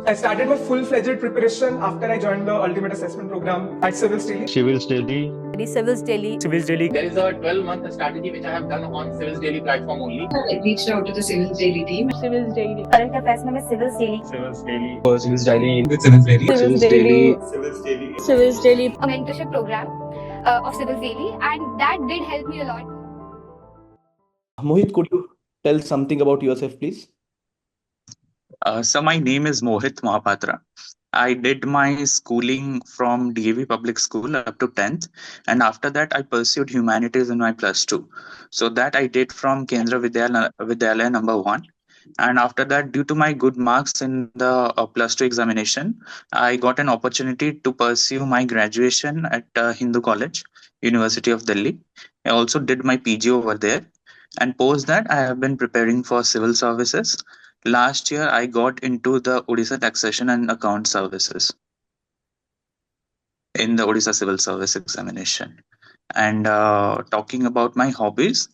I started my full-fledged preparation after I joined the Ultimate Assessment Program at Civilsdaily. Civilsdaily. Civilsdaily. There is a 12-month strategy which I have done on Civilsdaily platform only. I reached out to the Civilsdaily team. Civilsdaily. Current affairs में Civilsdaily. Civilsdaily. Civilsdaily with Civilsdaily. Civilsdaily. A mentorship program of Civilsdaily, and that did help me a lot. Mohit, could you tell something about yourself, please? So my name is Mohit Mohapatra. I did my schooling from DAV Public School up to 10th, and after that I pursued humanities in my plus 2. So that I did from Kendra Vidyalaya number 1. And after that, due to my good marks in the plus 2 examination, I got an opportunity to pursue my graduation at Hindu College, University of Delhi. I also did my PG over there. And post that, I have been preparing for civil services. Last year, I got into the Odisha Taxation and Account Services in the Odisha Civil Service examination. And talking about my hobbies,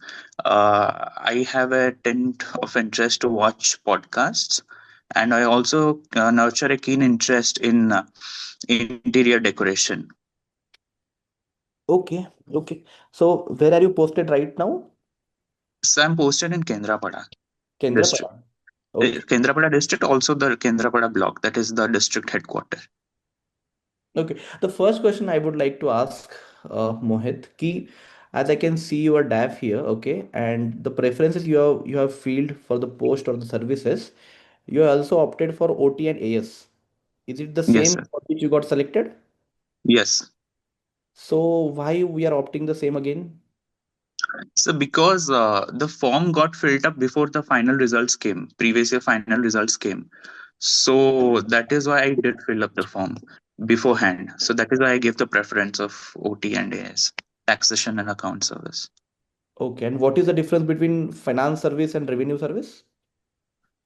I have a tend of interest to watch podcasts, and I also nurture a keen interest in interior decoration. Okay. So where are you posted right now? So I'm posted in Kendrapara district. Kendrapara. Okay. Kendrapara district, also the Kendrapara block, that is the district headquarter. Okay. The first question I would like to ask Mohit, as I can see your DAF here, okay, and the preferences you have filled for the post or the services, you have also opted for OT and AS. Is it the Yes, same sir. for which you got selected? Yes. So why we are opting the same again? So because the form got filled up before the final results came, previous year final results came. So that is why I did fill up the form beforehand. So that is why I gave the preference of OT and AS, taxation and account service. Okay, and what is the difference between finance service and revenue service?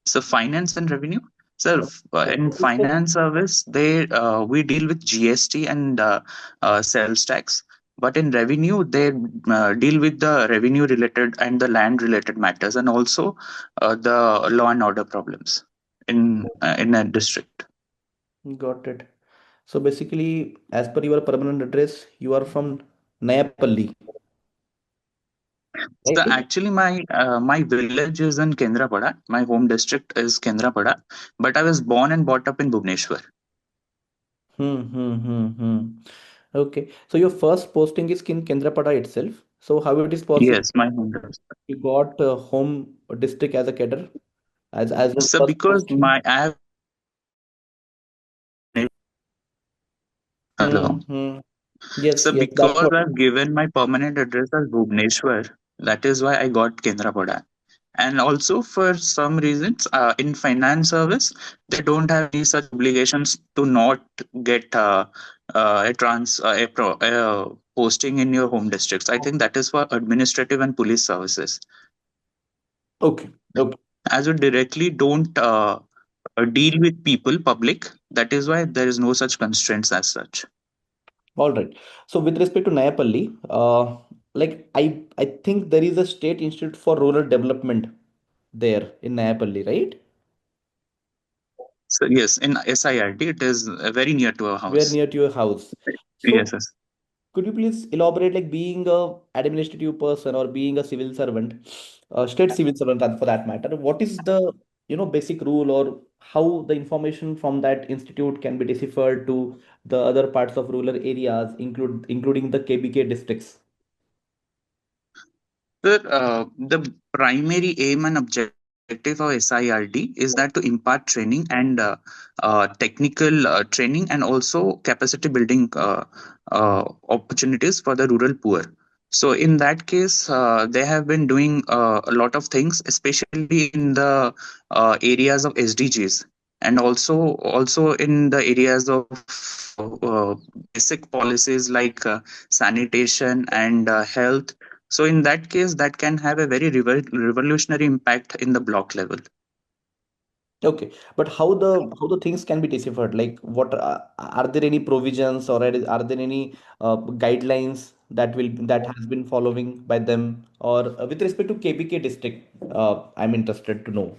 So finance and revenue. So No. in What is the finance service, we deal with GST and sales tax. But in revenue, they deal with the revenue related and the land related matters, and also the law and order problems in a district. Got it. So basically, as per your permanent address, you are from Nayapalli, So right? actually, my village is in Kendrapara. My home district is Kendrapara, but I was born and brought up in Bhubaneswar. Hmm. Okay. So your first posting is in Kendrapada itself. So how it is possible Yes, my home district. you got home district as a cadre as your So first because posting? I have hello. Hmm. Yes, So yes, that's because what. I've given my permanent address as Bhubaneswar, that is why I got Kendrapada. And also for some reasons, in finance service, they don't have any such obligations to not get a posting in your home districts. I think that is for administrative and police services. Okay. Okay. As you directly don't deal with people, public, that is why there is no such constraints as such. All right. So with respect to Nayapalli, like I think there is a state institute for rural development there in Nayapalli, right? So yes, in SIRT, it is very near to our Where house. near to your house. Yes, So yes. could you please elaborate, like being a administrative person or being a civil servant, state civil servant for that matter, what is the basic rule or how the information from that institute can be deciphered to the other parts of rural areas, including the KBK districts? Sir, the primary aim and objective of SIRD is that to impart training and technical training and also capacity building opportunities for the rural poor. So in that case, they have been doing a lot of things, especially in the areas of SDGs, and also in the areas of basic policies like sanitation and health. So in that case, that can have a very revolutionary impact in the block level. Okay, but how the things can be deciphered? Like, what are there any provisions or are there any guidelines that has been following by them? Or with respect to KBK district, I'm interested to know.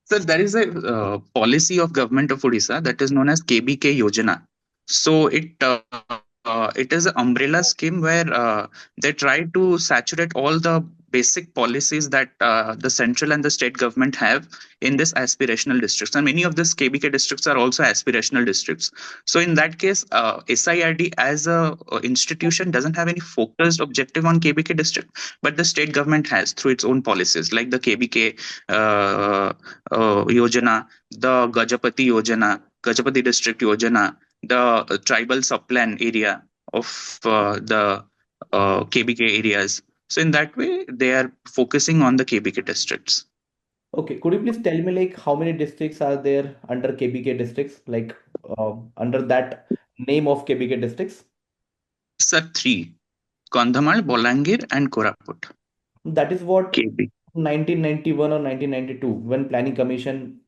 So there is a policy of government of Odisha that is known as KBK Yojana. So it is an umbrella scheme where they try to saturate all the basic policies that the central and the state government have in this aspirational districts, and many of these KBK districts are also aspirational districts. So in that case, SIRD as a institution doesn't have any focused objective on KBK district, but the state government has through its own policies like the KBK Yojana, the Gajapati District Yojana, the tribal subplan area of the KBK areas. So in that way, they are focusing on the KBK districts. Okay, could you please tell me like how many districts are there under KBK districts, like under that name of KBK districts? Sir, three: Kandhamal, Bolangir, and Koraput. That is what KB. 1991 or 1992 when Planning Commission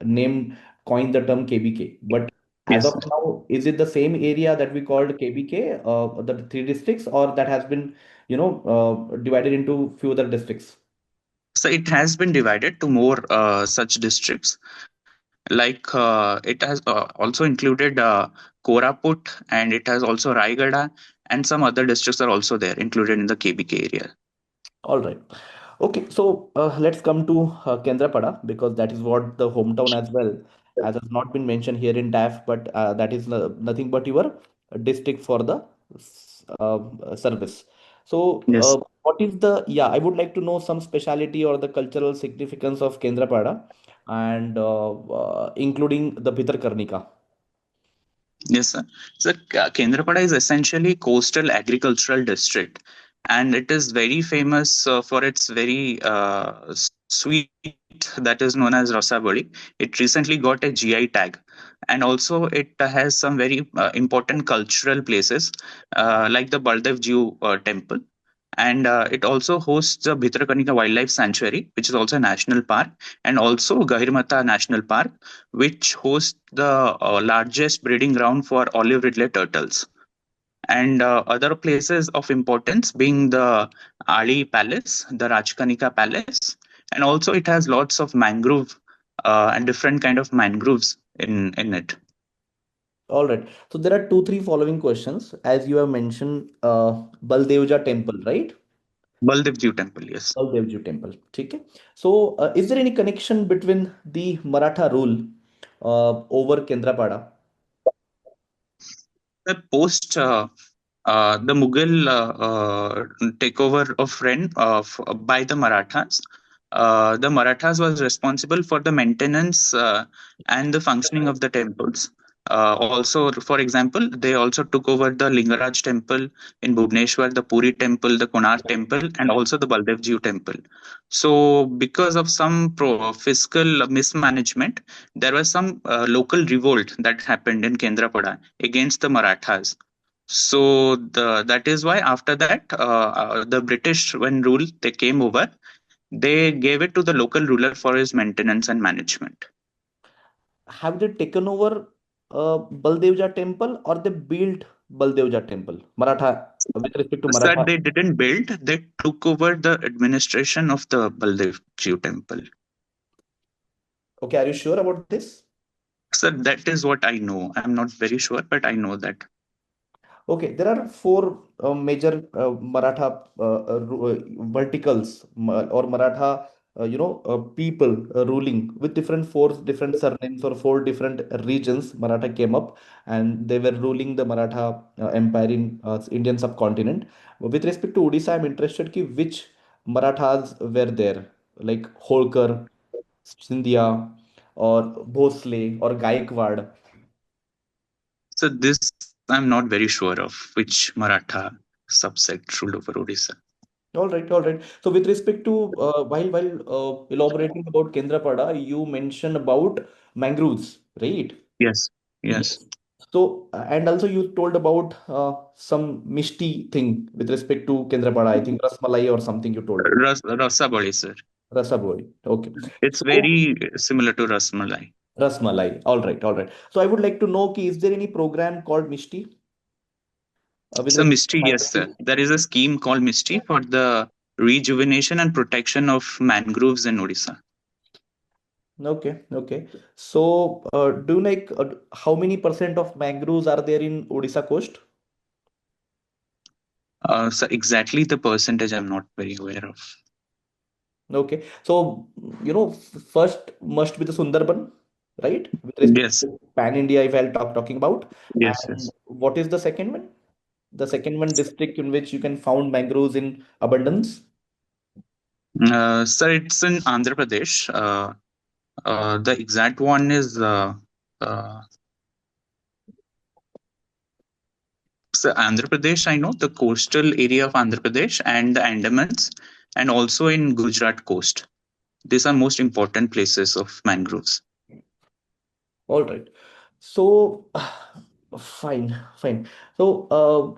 coined the term KBK. But as Yes. of now, is it the same area that we called KBK, the three districts, or that has been, divided into few other districts? So it has been divided to more such districts. Like it has also included Koraput, and it has also Raigada, and some other districts are also there included in the KBK area. All right. Okay, so let's come to Kendrapara because that is what the hometown as well, as has not been mentioned here in TAF, but that is nothing but your district for the service. So, Yes. what is the, yeah, I would like to know some speciality or the cultural significance of Kendrapara and including the Bhitarkarnika. Yes, sir. So Kendrapada is essentially coastal agricultural district, and it is very famous for its very sweet that is known as rasabadi. It recently got a GI tag, and also it has some very important cultural places like the Baldevji temple, and it also hosts the Bhitarkanika Wildlife Sanctuary, which is also a national park, and also Gahirmata National Park, which hosts the largest breeding ground for olive ridley turtles. And other places of importance being the Ali Palace, the Rajkanika Palace, and also it has lots of mangrove and different kind of mangroves in it. All right. So there are two, three following questions. As you have mentioned, Baldevja temple, right? Baldevji Temple, yes. Devji temple. Okay. So, is there any connection between the Maratha rule over Kendrapada? The post the Mughal takeover of by the Marathas. The Marathas was responsible for the maintenance and the functioning of the temples. Also, for example, they also took over the Lingaraj temple in Bhubaneswar, the Puri temple, the Konark temple, and also the Baldevji temple. So, because of some fiscal mismanagement, there was some local revolt that happened in Kendrapada against the Marathas. So that is why after that the British when rule they came over, they gave it to the local ruler for his maintenance and management. Have they taken over Baldevja temple or they built Baldevja temple? Maratha, with respect to So Maratha. they didn't build; they took over the administration of the Baldevji temple. Okay, are you sure about this? So that is what I know. I'm not very sure, but I know that. Okay, there are four major Maratha verticals or Maratha, people ruling with different surnames or four different regions. Maratha came up and they were ruling the Maratha empire in Indian subcontinent. With respect to Odisha, I'm interested ki which Marathas were there, like Holkar, Scindia, or Bhosle, or Gaikwad. So this I'm not very sure of which Maratha subset ruled over Odisha. All right, all right. So with respect to while elaborating about Kendrapada, you mentioned about mangroves, right? Yes, yes. Yes. So and also you told about some Misty thing with respect to Kendrapada. I think Rasmalai or something you told. Rasabali, sir. Rasaboli. Okay. It's So very similar to Rasmalai. Rasmalai. All right, all right. So I would like to know, ki, is there any program called Misty with So respect to Misty, yes, sir. mangroves? There is a scheme called Misty for the rejuvenation and protection of mangroves in Odisha. Okay, okay. So, do you like how many percent of mangroves are there in Odisha coast? So exactly the percentage I'm not very aware of. Okay, so first must be the Sundarban, right? With respect Yes, to Pan India, if I'll talking about. yes, And yes. what is the second one? The second one district in which you can found mangroves in abundance. So it's in Andhra Pradesh. The exact one is uh, so Andhra Pradesh. I know the coastal area of Andhra Pradesh and the Andamans, and also in Gujarat coast. These are most important places of mangroves. All right. So, fine, fine. So,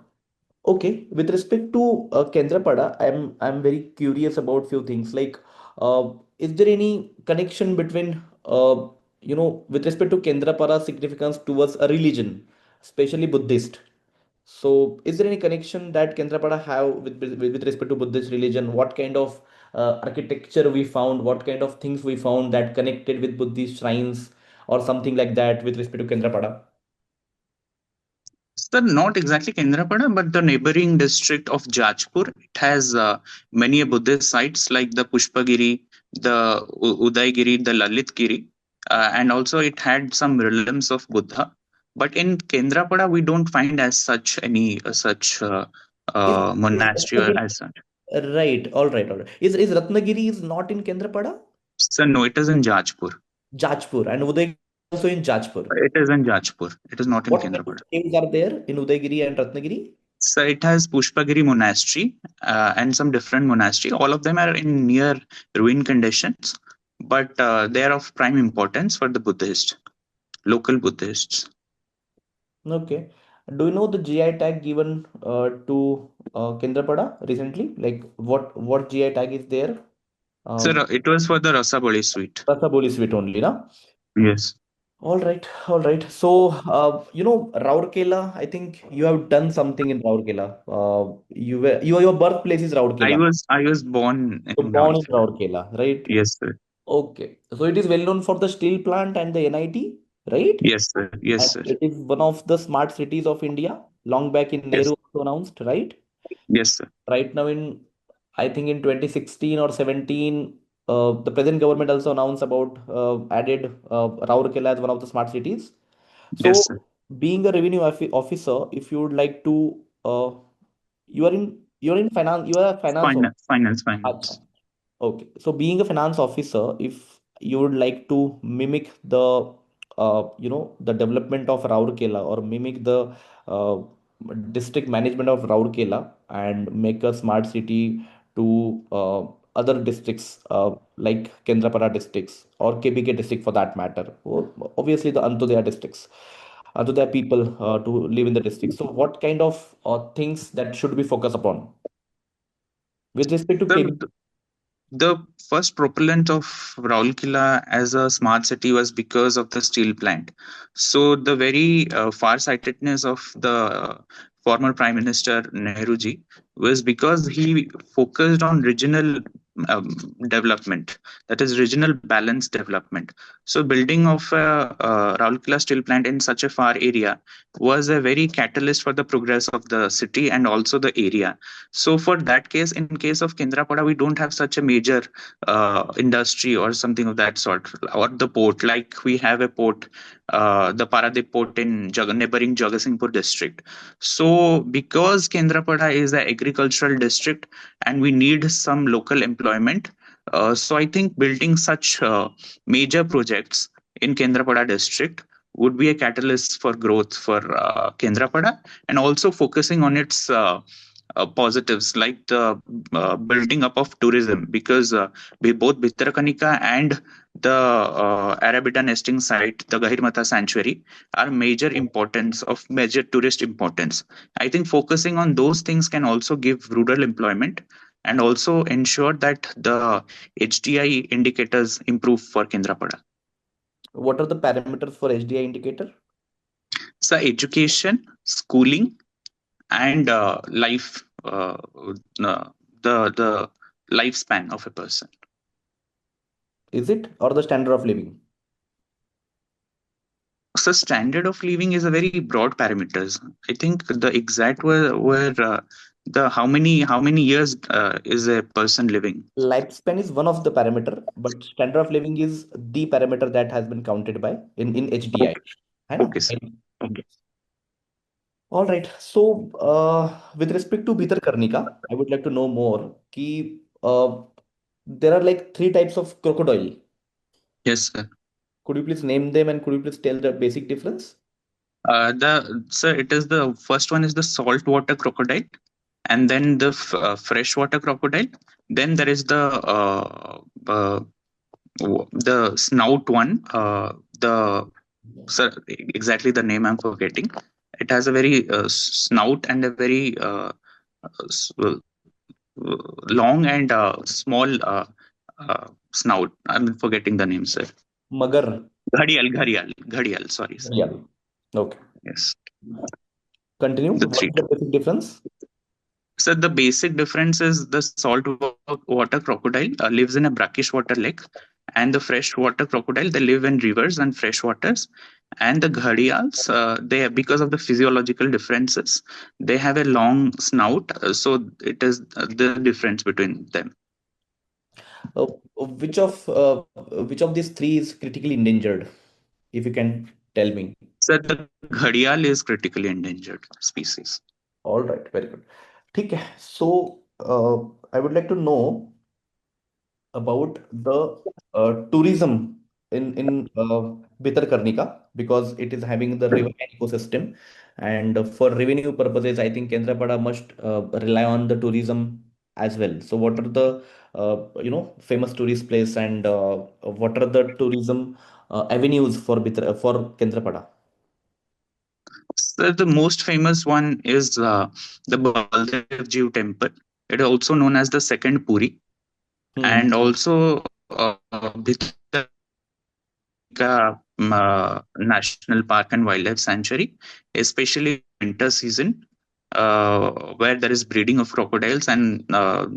okay, with respect to Kendrapada, I'm very curious about few things. Like, is there any connection between with respect to Kendrapara significance towards a religion, especially Buddhist? So, is there any connection that Kendrapada have with respect to Buddhist religion? What kind of architecture we found? What kind of things we found that connected with Buddhist shrines or something like that with respect to Kendrapada? So not exactly Kendrapada, but the neighboring district of Jajpur. It has many Buddhist sites like the Pushpagiri, the Udaygiri, the Lalitgiri, and also it had some realms of Buddha. But in Kendrapada, we don't find as such any such Is monastery or Ratnagiri as such. right? All right, all right. Is Ratnagiri is not in Kendrapada? So no, it is in Jajpur. Jajpur and Uday also in Jajpur. It is in Jajpur. It is not in What kind of Kendrapada. caves are there in Udaygiri and Ratnagiri? So it has Pushpagiri Monastery and some different monastery. All of them are in near ruin conditions, but they are of prime importance for the Buddhist, local Buddhists. Okay. Do you know the GI tag given to Kendrapada recently? Like what GI tag is there? So Um, it was for the Rasaboli sweet. Rasaboli sweet only, na? Yes, All right, all right. So, Rourkela, I think you have done something in Rourkela. Your birthplace is Rourkela. I was born So in born in Rourkela. Rourkela, right? Yes, sir. Okay. So it is well known for the steel plant and the NIT, right? Yes, sir. Yes, And sir. it is one of the smart cities of India. Long back in Yes, Nehru also announced, right? yes, sir. Right now in I think in 2016 or 17, the present government also announced about added Rourkela as one of the smart cities. Yes, So, sir. being a revenue officer, if you would like to, you're in finance, you are a finance officer. Finance, finance, finance. Okay, so being a finance officer, if you would like to mimic the, the development of Rourkela or mimic the uh, district management of Rourkela and make a smart city to other districts like Kendrapara districts or KBK district for that matter, or obviously the Antodaya districts, Antodaya people to live in the district. So, what kind of things that should be focused upon with respect to So KBK? the first propellant of Raulkela as a smart city was because of the steel plant. So the very far-sightedness of the former Prime Minister Nehruji was because he focused on regional um, development, that is regional balanced development. So building of a Raulkela steel plant in such a far area was a very catalyst for the progress of the city and also the area. So for that case, in case of Kendrapada, we don't have such a major industry or something of that sort, or the port. Like we have a port, the Paradip port in neighboring Jagatsinghpur district. So because Kendrapada is an agricultural district and we need some local employment, so I think building such major projects in Kendrapada district would be a catalyst for growth for Kendrapada, and also focusing on its positives like the building up of tourism, because both Bhitarkanika and the Arabida nesting site, the Gahirmata sanctuary, are major tourist importance. I think focusing on those things can also give rural employment and also ensure that the HDI indicators improve for Kendrapada. What are the parameters for HDI indicator? So education, schooling, and life uh, the lifespan of a person. Is it, or the standard of living? So standard of living is a very broad parameters. I think the exact where the how many years is a person living. Lifespan is one of the parameter, but standard of living is the parameter that has been counted by in HDI. Okay, है ना? okay, sir. Okay. All right. So, with respect to Bhitarkarnika, I would like to know more. There are like three types of crocodile. Yes, sir. Could you please name them and could you please tell the basic difference? It is the first one is the saltwater crocodile, and then the freshwater crocodile. Then there is the snout one. The Sir, exactly the name I'm forgetting. It has a very snout and a very s- long and small snout. I'm forgetting the name, sir. Magar. Ghadial. Sorry, sir. Yeah. Okay. Yes, Continue. the What three. is the basic difference? So the basic difference is the saltwater crocodile lives in a brackish water lake, and the freshwater crocodile they live in rivers and fresh waters. And the gharials, they because of the physiological differences, they have a long snout. So it is the difference between them. Uh, which of these three is critically endangered? If you can tell me. So the gharial is critically endangered species. All right. Very good. ठीक है. So, I would like to know about the tourism in Bhitarkarnika because it is having the riverine ecosystem, and for revenue purposes, I think Kendrapara must rely on the tourism as well. So, what are the famous tourist place and what are the tourism avenues for for Kendrapara? So the most famous one is the Baldev Jiv temple. It is also known as the second Puri, Hmm. and also National Park and Wildlife Sanctuary, especially winter season, where there is breeding of crocodiles, and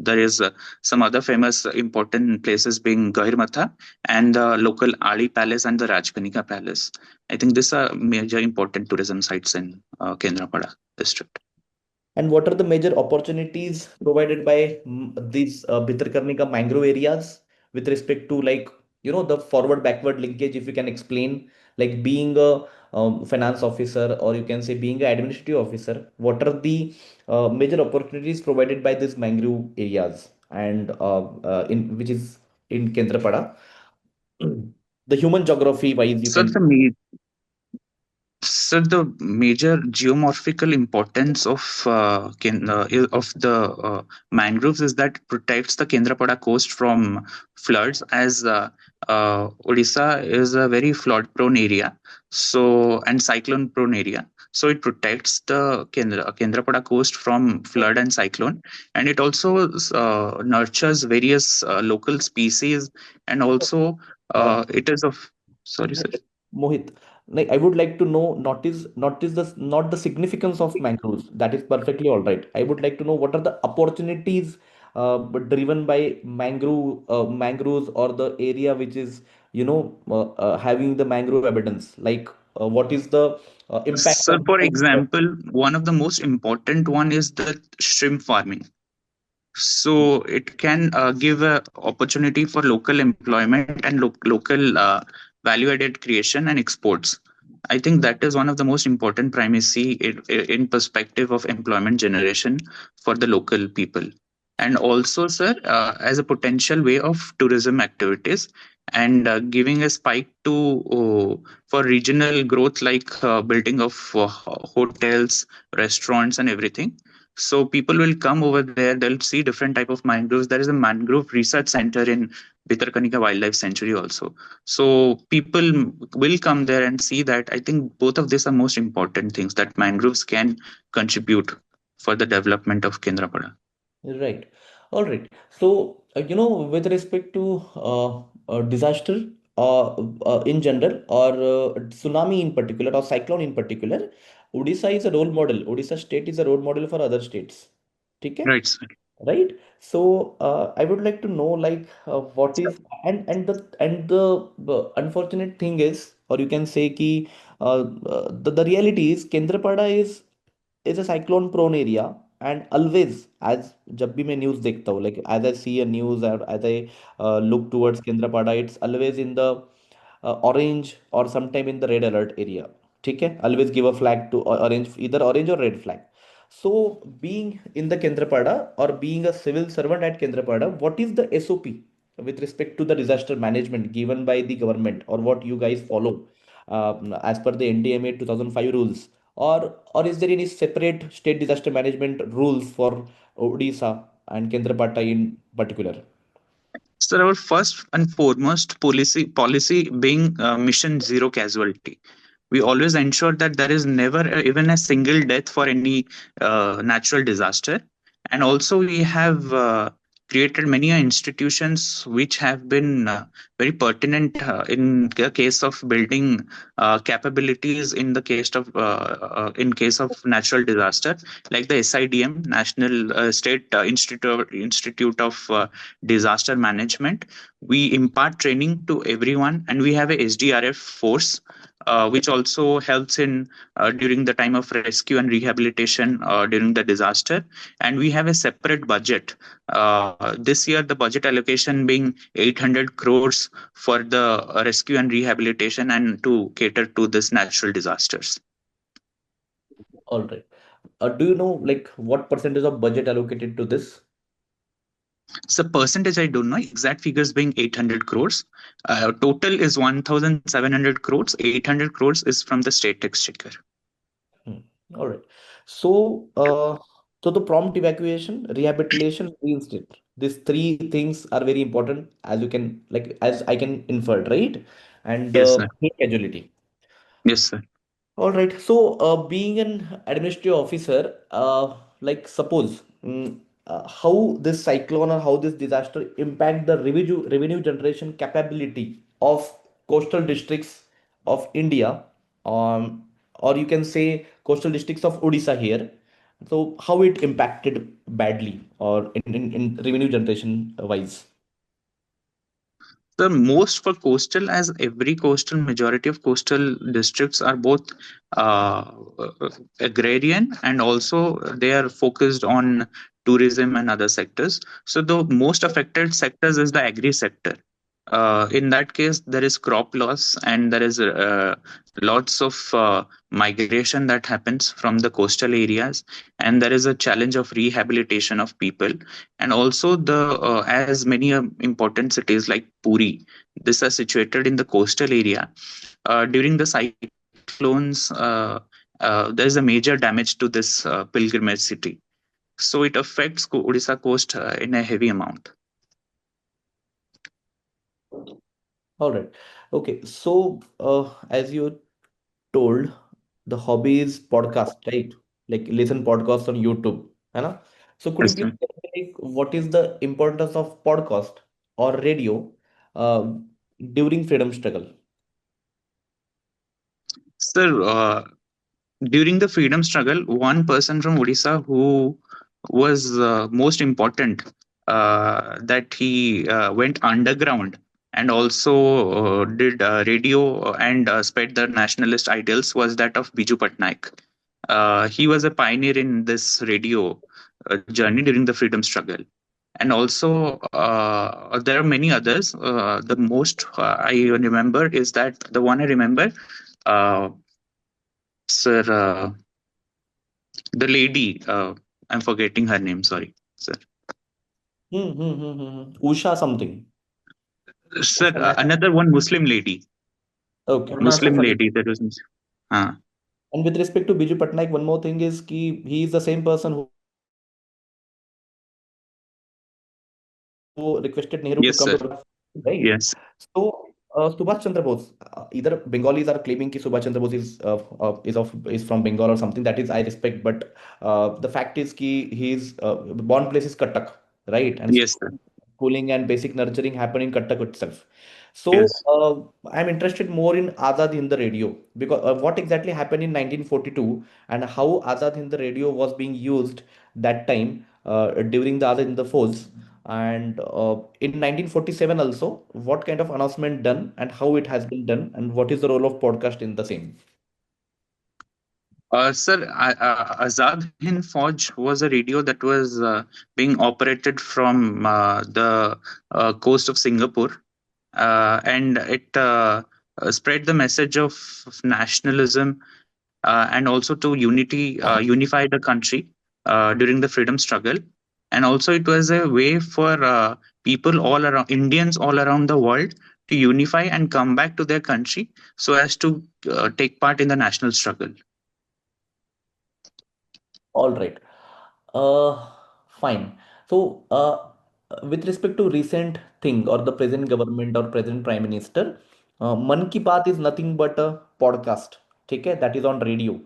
there is some other famous important places being Gahirmatha and the local Ali Palace and the Rajkanika Palace. I think these are major important tourism sites in Kendrapada district. And what are the major opportunities provided by these Bhitarkarnika mangrove areas with respect to the forward backward linkage, if you can explain, like being a finance officer or you can say being an administrative officer, what are the major opportunities provided by these mangrove areas and in which is in Kendrapada? The human geography wise, you So can. the So the major geomorphical importance of the mangroves is that it protects the Kendrapada coast from floods, as Odisha is a very flood-prone area, so and cyclone-prone area. So it protects the Kendrapada coast from flood and cyclone, and it also nurtures various local species, and also Uh, it is of. Sorry, sir. Mohit, like I would like to know not the significance of mangroves. That is perfectly all right. I would like to know what are the opportunities driven by mangroves or the area which is having the mangrove evidence. Like what is the impact So, of for the example, one of the most important one is the shrimp farming. So it can give a opportunity for local employment and local value-added creation and exports. I think that is one of the most important primacy in perspective of employment generation for the local people. And also, sir, as a potential way of tourism activities and giving a spike to for regional growth, like building of hotels, restaurants, and everything. So people will come over there, they'll see different type of mangroves. There is a mangrove research center in Bhitarkanika Wildlife Sanctuary also. So people will come there and see that. I think both of these are most important things that mangroves can contribute for the development of Kendrapada. right? All right. So, with respect to disaster in general, or tsunami in particular, or cyclone in particular, Odisha is a role model. Odisha state is a role model for other states. ठीक है? Right, sir. right? So I would like to know like what is and the unfortunate thing is, or you can say ki the reality is Kendrapada is a cyclone prone area, and always as जब भी मैं news देखता हूँ, like as I see a news or as I look towards Kendrapada, it's always in the orange or sometime in the red alert area. ठीक है, always give a flag to orange, either orange or red flag. So being in the Kendrapada or being a civil servant at Kendrapada, what is the SOP with respect to the disaster management given by the government, or what you guys follow as per the NDMA 2005 rules, or is there any separate state disaster management rules for Odisha and Kendrapada in particular? So our first and foremost policy being mission zero casualty. We always ensure that there is never even a single death for any natural disaster, and also we have created many institutions which have been very pertinent in the case of building capabilities in the case of in case of natural disaster, like the SIDM, National Institute of Disaster Management. We impart training to everyone, and we have a SDRF force, which also helps in during the time of rescue and rehabilitation during the disaster. And we have a separate budget. This year, the budget allocation being 800 crores for the rescue and rehabilitation and to cater to this natural disasters. All right. Do you know like what percentage of budget allocated to this? So percentage, I don't know. Exact figures being 800 crores. Total is 1,700 crores. 800 crores is from the state exchequer. Hmm. All right. So, so the prompt evacuation, rehabilitation, reinstate. These three things are very important, as you can like as I can infer, right? And Yes, sir. casualty. Yes, sir. All right. So, being an administrative officer, like suppose how this cyclone or how this disaster impact the revenue generation capability of coastal districts of India, or you can say coastal districts of Odisha here. So, how it impacted badly or in revenue generation wise? The most for coastal, as every coastal, majority of coastal districts are both uh, agrarian, and also they are focused on tourism and other sectors. So the most affected sectors is the agri sector. In that case, there is crop loss, and there is lots of migration that happens from the coastal areas, and there is a challenge of rehabilitation of people. And also the as many important cities like Puri, this are situated in the coastal area. During the cyclones, there is a major damage to this pilgrimage city, so it affects Odisha coast in a heavy amount. All right. Okay. So, as you told, the hobby is podcast, right? Like listen podcast on YouTube, है ना? So could you Yes, please sir. tell me like what is the importance of podcast or radio uh, during freedom struggle? Sir, during the freedom struggle, one person from Odisha who was most important, that he went underground and also did radio and spread the nationalist ideals, was that of Biju Patnaik. He was a pioneer in this radio journey during the freedom struggle. And also, there are many others. The most I remember is that the one I remember, uh, sir. The lady, I'm forgetting her name, sorry, sir. Usha something. Sir, Usha Mehta. another one Muslim lady. Okay. Muslim lady, that was. And with respect to Biju Patnaik, one more thing is ki he is the same person who requested Nehru to come to Yes, sir. right? Yes. So, Subhash Chandra Bose, either Bengalis are claiming कि Subhash Chandra Bose is from Bengal or something. That is I respect, but the fact is कि his born place is Cuttack, right? And Yes, sir. schooling and basic nurturing happen in Cuttack itself. So Yes. I'm interested more in Azad Hind Radio, because what exactly happened in 1942 and how Azad Hind Radio was being used that time during the other in the force. And in 1947 also, what kind of announcement done and how it has been done, and what is the role of podcast in the same? Sir, Azad Hind Fauj was a radio that was being operated from the coast of Singapore, and it spread the message of nationalism and also to unify the country during the freedom struggle. And also, it was a way for people all around, Indians all around the world, to unify and come back to their country so as to take part in the national struggle. All right. Uh, Fine. So, with respect to recent thing or the present government or present prime minister, Man Ki Baat is nothing but a podcast. Okay, that is on radio,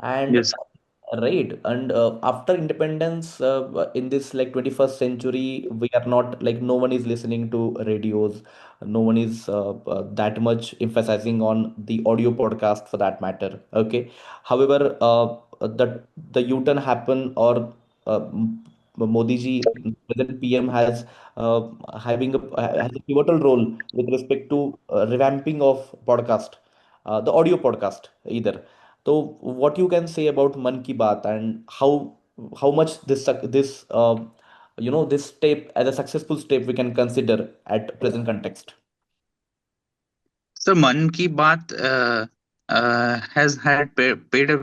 and Yes. right. And after independence, in this like 21st century, we are not like no one is listening to radios. No one is that much emphasizing on the audio podcast for that matter. Okay. However, the U-turn happen or Modi ji, present PM, has has a pivotal role with respect to revamping of podcast, the audio podcast either. So, what you can say about Man Ki Baat and how much this step as a successful step we can consider at present context? So Man Ki Baat has played a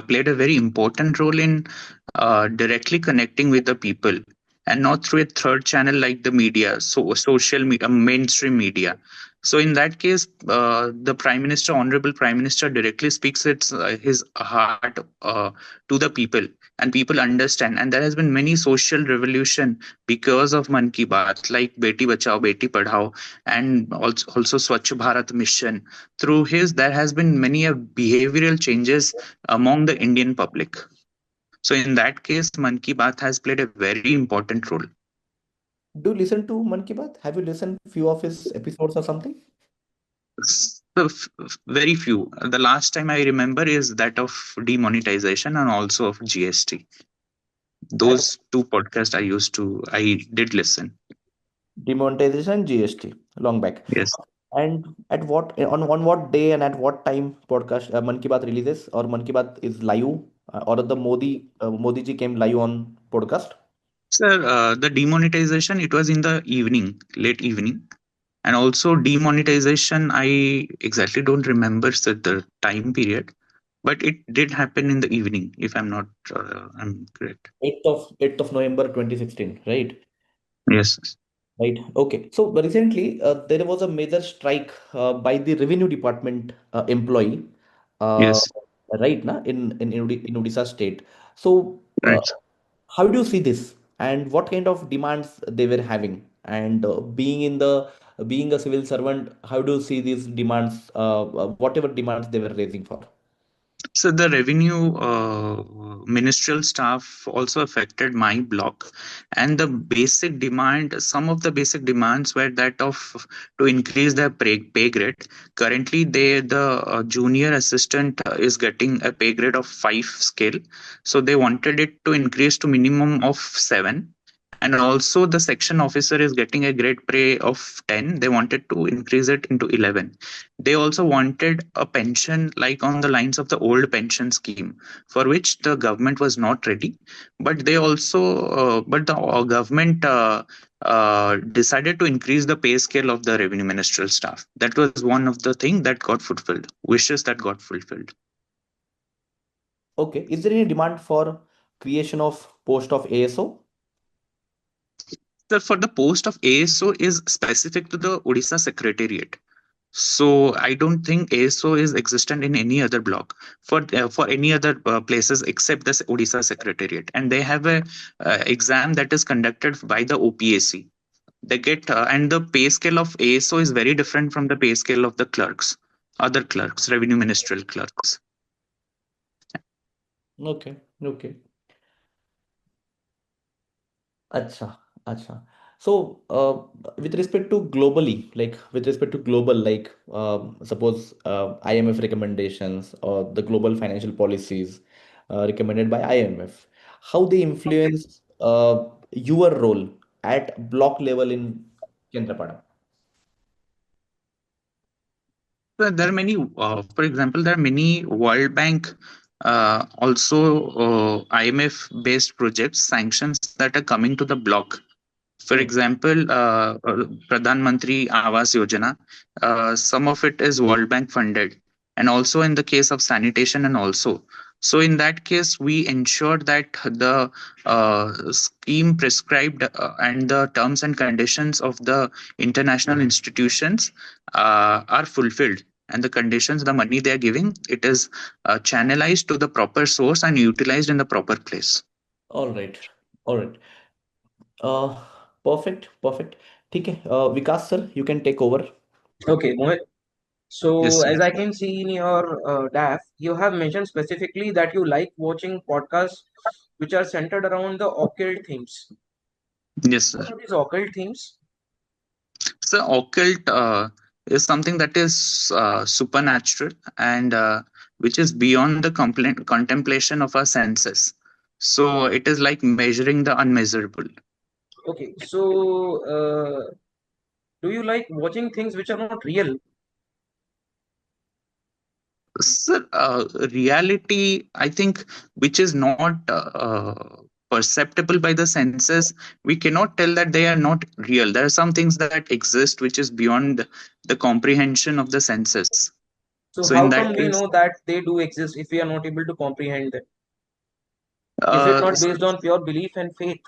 played a very important role in directly connecting with the people, and not through a third channel like the media, so social media, mainstream media. So in that case, the Prime Minister, Honorable Prime Minister, directly speaks his heart to the people, and people understand. And there has been many social revolution because of Man Ki Baat, like Beti Bachao, Beti Padhao, and also Swachh Bharat mission. Through his, there has been many behavioral changes among the Indian public. So in that case, Man Ki Baat has played a very important role. Do you listen to Man Ki Baat? Have you listened few of his episodes or something? So very few. The last time I remember is that of demonetization and also of GST. And Those two podcasts I did listen. demonetization, GST, long back. Yes. And at what on what day and at what time podcast Man Ki Baat releases or Man Ki Baat is live, or the Modi ji came live on podcast? Sir, the demonetization, it was in the evening, late evening. And also demonetization, I exactly don't remember the time period, but it did happen in the evening, if I'm correct. 8th of November 2016, right? Yes. Right. Okay. So recently, there was a major strike by the revenue department employee, uh, Yes. right, na, in Odisha state. So, Right. how do you see this, and what kind of demands they were having? And being a civil servant, how do you see these demands? Whatever demands they were raising for. So the revenue ministerial staff also affected my block, and the basic demand, some of the basic demands were that of to increase their pay grade. Currently, the junior assistant is getting a pay grade of 5 scale, so they wanted it to increase to minimum of 7. And also, the section officer is getting a grade pay of 10. They wanted to increase it into 11. They also wanted a pension like on the lines of the old pension scheme, for which the government was not ready. But but the government decided to increase the pay scale of the revenue ministerial staff. That was one of the things that got fulfilled, wishes that got fulfilled. Okay. Is there any demand for creation of post of ASO? So for the post of ASO is specific to the Odisha Secretariat. So I don't think ASO is existent in any other block for any other places except the Odisha Secretariat, and they have a exam that is conducted by the OPAC. They get and the pay scale of ASO is very different from the pay scale of the clerks, other clerks, revenue ministerial clerks. Okay. Okay. Acha, acha. So, with respect to globally, like with respect to global, like suppose IMF recommendations or the global financial policies recommended by IMF. how they influence your role at block level in Kendrapara? So there are many, for example, there are many World Bank, also IMF based projects, sanctions that are coming to the block. For Hmm. example, Pradhan Mantri Awas Yojana, some of it is World Bank funded, and also in the case of sanitation, and also. So in that case, we ensure that the scheme prescribed and the terms and conditions of the international institutions are fulfilled, and the conditions, the money they are giving, it is channelized to the proper source and utilized in the proper place. All right. All right. Uh, Perfect. Perfect. ठीक है. Vikas sir, you can take over. Okay, Mohit. Yes, So, sir. as I can see in your DAF, you have mentioned specifically that you like watching podcasts which are centered around the occult themes. Yes, sir. What are these occult themes? So occult is something that is supernatural and which is beyond the contemplation of our senses. So it is like measuring the unmeasurable. Okay, so do you like watching things which are not real? So reality, I think, which is not perceptible by the senses, we cannot tell that they are not real. There are some things that exist which is beyond the comprehension of the senses. So, So in how that come we case, know that they do exist if we are not able to comprehend them? Is it uh, not based on pure belief and faith?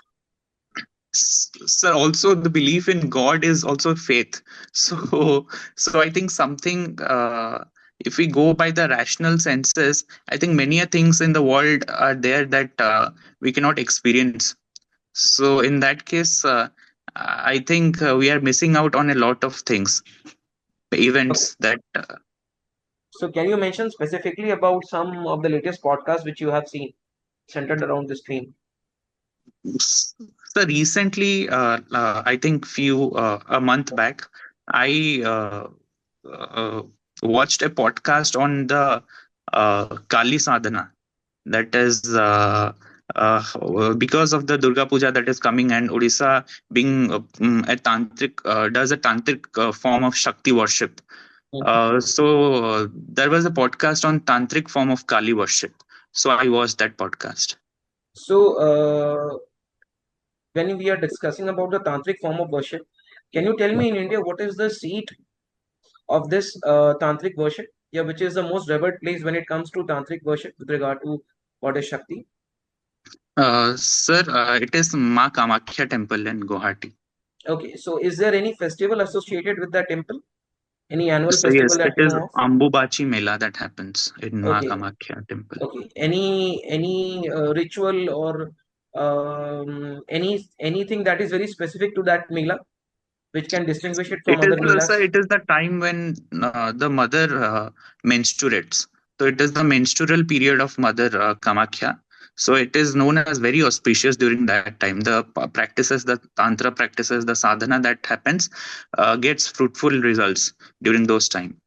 sir, also the belief in God is also faith. So I think something, if we go by the rational senses, I think many a things in the world are there that we cannot experience. So in that case, I think we are missing out on a lot of things, Okay. events that So, can you mention specifically about some of the latest podcasts which you have seen centered around this theme? so recently, I think a month back, I uh, watched a podcast on the Kali Sadhana. That is because of the Durga Puja that is coming, and Odisha being a tantric does a tantric form of Shakti worship. There was a podcast on tantric form of Kali worship. So I watched that podcast. So, when we are discussing about the tantric form of worship, can you tell me in India what is the seat of this tantric worship? Yeah, which is the most revered place when it comes to tantric worship with regard to goddess Shakti? Sir, it is Ma Kamakhya temple in Guwahati. Okay, so is there any festival associated with that temple? Any annual So yes, festival that it you is know of? Ambubachi Mela that happens in Ma Okay, Kamakhya temple. okay. Any ritual or anything that is very specific to that Mela, which can distinguish it It from is other sir, Melas? it is the time when the mother menstruates. So it is the menstrual period of Mother Kamakhya. So it is known as very auspicious during that time. The practices, the tantra practices, the sadhana that happens gets fruitful results during those time.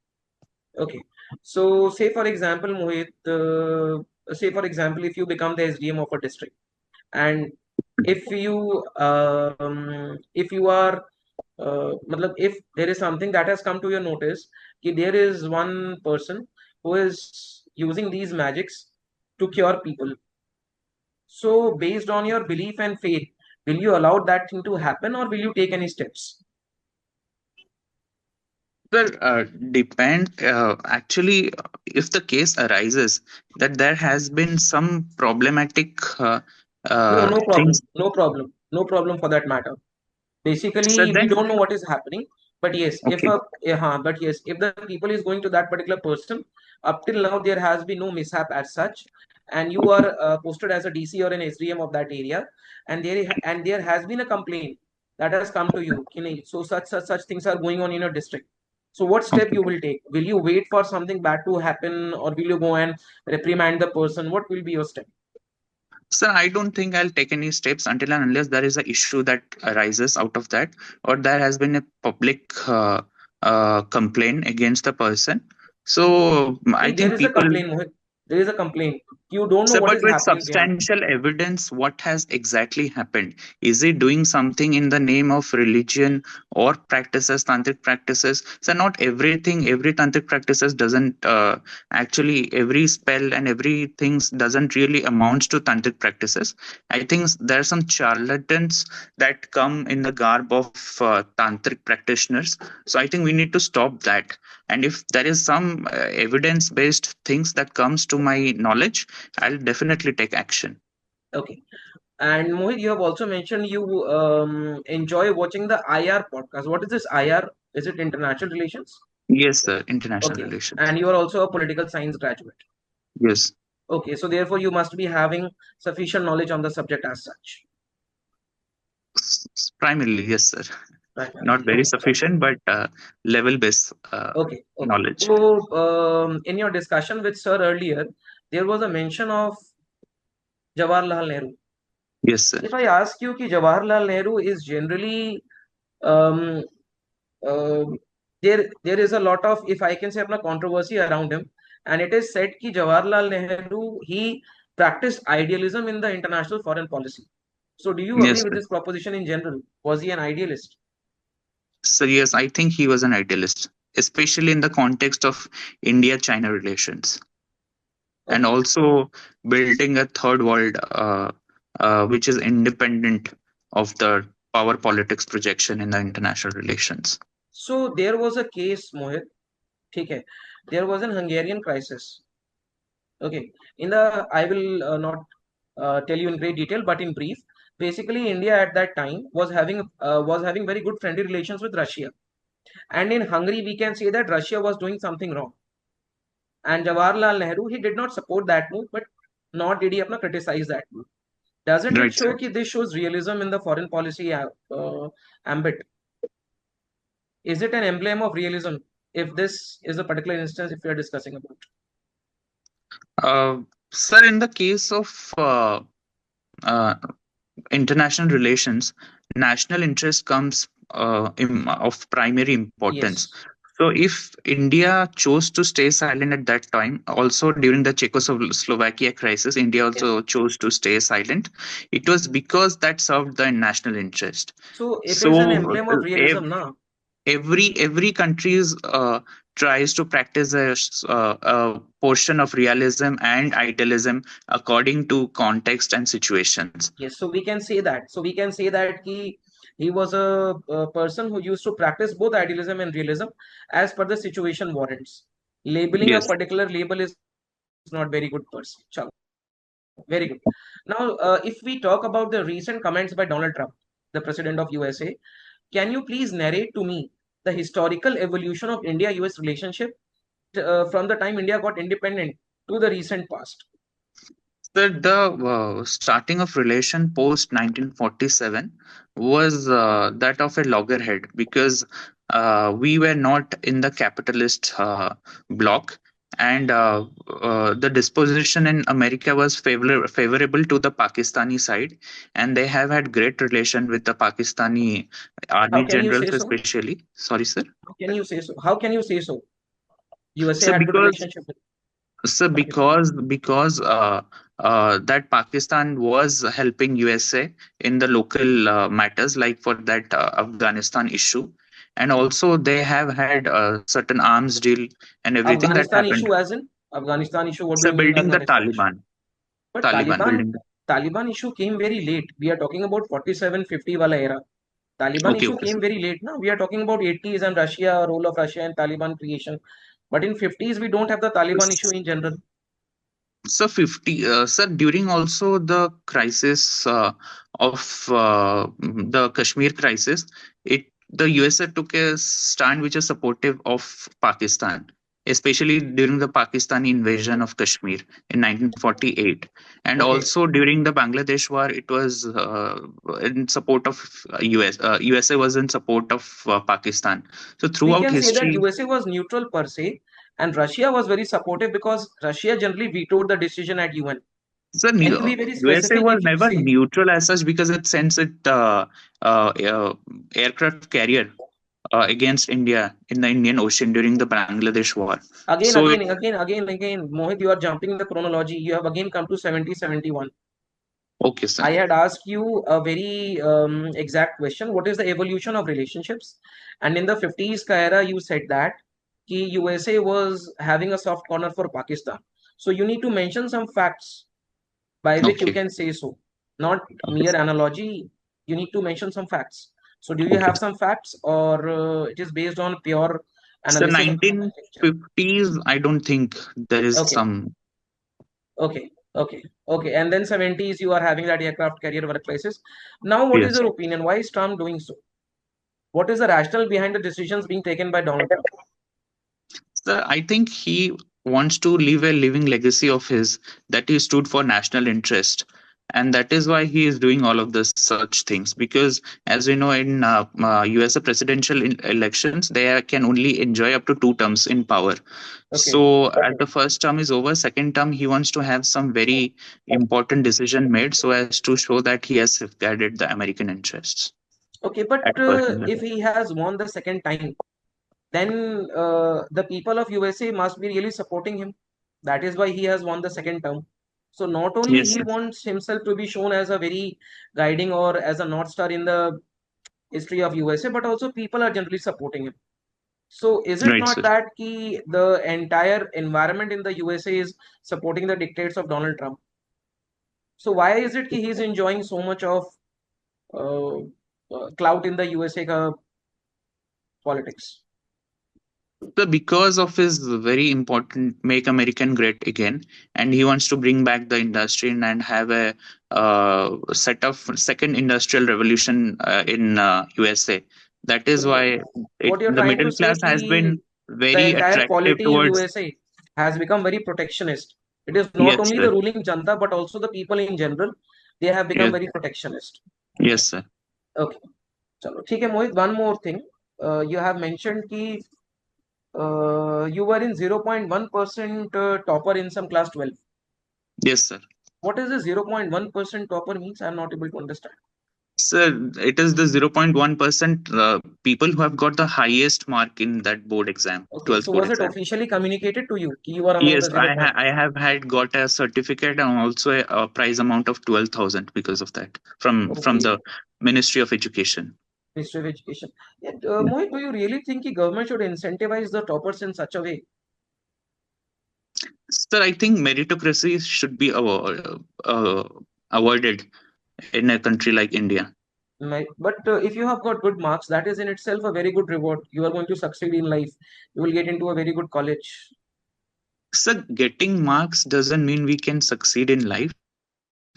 Okay. So, say for example, Mohit, say for example, if you become the SDM of a district, and if you are, matlab, if there is something that has come to your notice, कि there is one person who is using these magics to cure people. So, based on your belief and faith, will you allow that thing to happen, or will you take any steps? Well, depend. Actually, if the case arises that there has been some problematic No, no things, problem, no problem, no problem for that matter. so Basically, we then don't know what is happening, but yes, okay. if the people is going to that particular person, up till now there has been no mishap as such, and you are posted as a DC or an SDM of that area, and there has been a complaint that has come to you, so such things are going on in your district. So what step Okay. you will take? Will you wait for something bad to happen, or will you go and reprimand the person? What will be your step? So I don't think I'll take any steps until and unless there is an issue that arises out of that, or there has been a public complaint against the person. So I See, there think is a people. complaint, Mohit. there is a complaint. You don't know So, what but is with happening behind. substantial evidence, what has exactly happened? Is he doing something in the name of religion or practices, tantric practices? So, not everything, every tantric practices doesn't actually, every spell and everything doesn't really amounts to tantric practices. I think there are some charlatans that come in the garb of tantric practitioners. So, I think we need to stop that. And if there is some evidence based things that comes to my knowledge, I'll definitely take action. Okay. And Mohit, you have also mentioned you enjoy watching the IR podcast. What is this IR? Is it international relations? Yes, sir. International Okay. relations. And you are also a political science graduate. Yes. Okay. So therefore, you must be having sufficient knowledge on the subject as such. Primarily, yes, sir. Right. Not very sufficient, but level based Okay. Okay. knowledge. So in your discussion with Sir earlier, there was a mention of Jawaharlal Nehru. Yes, sir. If I ask you कि Jawaharlal Nehru is generally um, uh, there is a lot of, if I can say, अपना controversy around him, and it is said कि Jawaharlal Nehru he practiced idealism in the international foreign policy. So do you agree Yes, with sir. this proposition in general? Was he an idealist? So yes, I think he was an idealist, especially in the context of India-China relations, and Okay. also building a third world, which is independent of the power politics projection in the international relations. So there was a case, Mohit. ठीक है. There was an Hungarian crisis. Okay. In the, I will not tell you in great detail, but in brief, basically India at that time was having very good friendly relations with Russia, and in Hungary we can say that Russia was doing something wrong, and Jawaharlal Nehru he did not support that move, but nor did he apna criticize that move. Doesn't it Right, show sir. that this shows realism in the foreign policy ambit? Is it an emblem of realism if this is a particular instance if we are discussing about? Sir, in the case of uh, international relations, national interest comes of primary importance. Yes. So, if India chose to stay silent at that time, also during the Czechoslovakia crisis, India also chose to stay silent. It was because that served the national interest. So if it's an So, emblem of realism, now every country's tries to practice a portion of realism and idealism according to context and situations. yes, so we can say that. So we can say that he was a person who used to practice both idealism and realism as per the situation warrants. Labeling a Yes. particular label is not very good person. Chalo. Very good. Now, if we talk about the recent comments by Donald Trump, the president of USA, can you please narrate to me the historical evolution of India-US relationship from the time India got independent to the recent past? The starting of relation post 1947 was that of a loggerhead, because we were not in the capitalist bloc, and the disposition in America was favorable to the Pakistani side, and they have had great relation with the Pakistani How army can you generals, say so? especially. Sorry, sir. How can you say so? How can you say so? USA So had good because relationship with So Pakistan. because that Pakistan was helping USA in the local matters, like for that Afghanistan issue, and also they have had certain arms deal and everything that Afghanistan happened. issue as in Afghanistan issue. What do So you mean by building the Afghanistan issue? Taliban, But Taliban building. Taliban issue came very late. We are talking about 47-50 wala era. Taliban Okay, issue okay. came very late now. We are talking about 80s and Russia, role of Russia and Taliban creation. But in 50s, we don't have the Taliban issue in general. So 50, sir, during also the crisis of the Kashmir crisis, the USA took a stand which is supportive of Pakistan, especially during the Pakistani invasion of Kashmir in 1948, and Okay. also during the Bangladesh war, it was in support of US. USA was in support of Pakistan. So We throughout can say that history, USA was neutral per se, and Russia was very supportive because Russia generally vetoed the decision at UN. So Can you be very USA specific was if you never say? neutral as such, because it sends it aircraft carrier against India in the Indian Ocean during the Bangladesh War. Again, So again, again, again, again, Mohit, you are jumping the chronology. You have again come to 70-71. okay, sir. I had asked you a very exact question. What is the evolution of relationships? And in the 50s ka era, you said that ki USA was having a soft corner for Pakistan. So you need to mention some facts by which you Okay, can say so, not okay, mere analogy. You need to mention some facts. So do you okay. have some facts, or it is based on pure So analysis of the picture? 1950s, I don't think there is Okay, some. okay, okay, okay. And then 70s, you are having that aircraft carrier workplaces. Now, what is Yes. your opinion? Why is Trump doing so? What is the rationale behind the decisions being taken by Donald Trump? Sir, I think he wants to leave a living legacy of his that he stood for national interest. And that is why he is doing all of this such things. Because, as we know, in USA presidential elections, they can only enjoy up to 2 terms in power. Okay, So, at the first term is over, second term, he wants to have some very important decision made so as to show that he has safeguarded the American interests okay. But at a personal if level. he has won the second time, then the people of USA must be really supporting him. That is why he has won the second term. So not only Yes, he sir. wants himself to be shown as a very guiding or as a north star in the history of USA, but also people are generally supporting him. So is it Right, not sir. that the entire environment in the USA is supporting the dictates of Donald Trump? So why is it he is enjoying so much of uh, clout in the USA politics? So because of his very important Make American Great Again, and he wants to bring back the industry and have a set of second industrial revolution in USA. That is So why what you're the trying to middle say class has been the very entire attractive polity in towards. USA has become very protectionist. It is not Yes, only sir. the ruling Janta but also the people in general. They have become Yes, very protectionist. yes, sir. Okay, chalo. ठीक है Mohit. One more thing. You have mentioned कि you were in 0.1% topper in some class 12. Yes, sir. What is the 0.1% topper means? I'm not able to understand. Sir, it is the 0.1% people who have got the highest mark in that board exam, Okay, 12th so board was it exam. officially communicated to you कि you are among Yes, the 0.1? I have had got a certificate and also a prize amount of 12,000 because of that from Okay, the Ministry of Education. Ministry of Education. Yeah, Yeah. Mohit, do you really think the government should incentivize the toppers in such a way? Sir, I think meritocracy should be awarded in a country like India. But if you have got good marks, that is in itself a very good reward. You are going to succeed in life. You will get into a very good college. Sir, getting marks doesn't mean we can succeed in life.